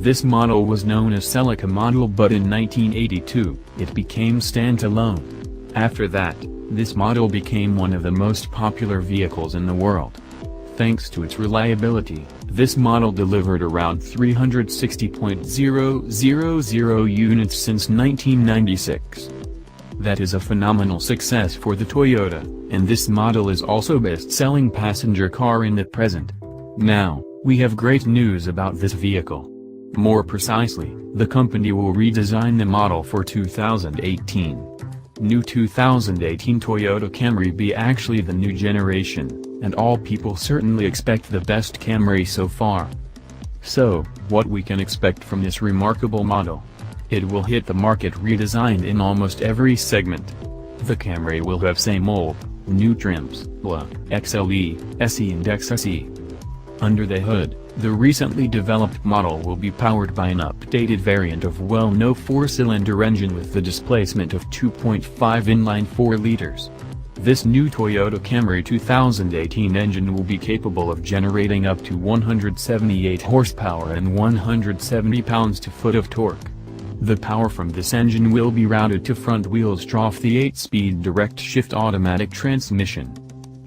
This model was known as Celica model, but in 1982, it became standalone. After that, this model became one of the most popular vehicles in the world. Thanks to its reliability, this model delivered around 360,000 units since 1996. That is a phenomenal success for the Toyota, and this model is also best-selling passenger car in the present. Now, we have great news about this vehicle. More precisely, the company will redesign the model for 2018. New 2018 Toyota Camry be actually the new generation, and all people certainly expect the best Camry so far. So, what we can expect from this remarkable model? It will hit the market redesigned in almost every segment. The Camry will have same old, new trims, XLE, SE and XSE. Under the hood, the recently developed model will be powered by an updated variant of well-known 4-cylinder engine with the displacement of 2.5 inline 4 liters. This new Toyota Camry 2018 engine will be capable of generating up to 178 horsepower and 170 pounds-to-foot of torque. The power from this engine will be routed to front wheels off the 8-speed direct-shift automatic transmission.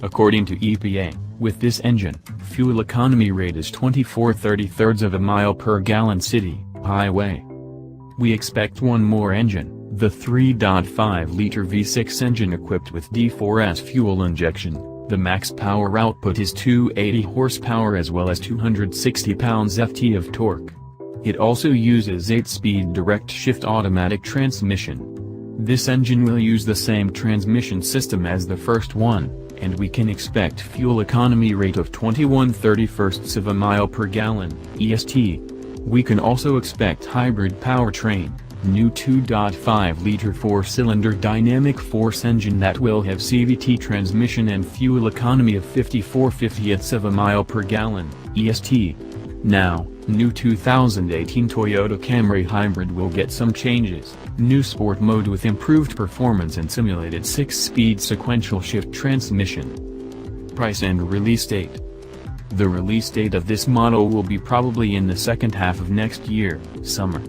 According to EPA, with this engine, fuel economy rate is 24/33 of a mile per gallon city, highway. We expect one more engine, the 3.5-liter V6 engine equipped with D4S fuel injection. The max power output is 280 horsepower as well as 260 pounds-ft of torque. It also uses 8-speed direct-shift automatic transmission. This engine will use the same transmission system as the first one, and we can expect fuel economy rate of 21/31 of a mile per gallon, EST. We can also expect hybrid powertrain, new 2.5-liter 4-cylinder dynamic force engine that will have CVT transmission and fuel economy of 54/50 of a mile per gallon, EST. Now, new 2018 Toyota Camry Hybrid will get some changes. New sport mode with improved performance and simulated 6-speed sequential shift transmission. Price and release date. The release date of this model will be probably in the second half of next year, summer.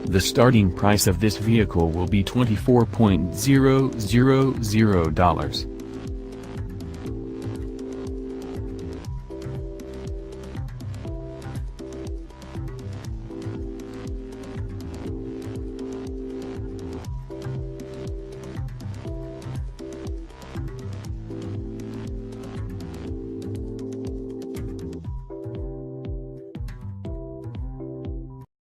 The starting price of this vehicle will be $24,000.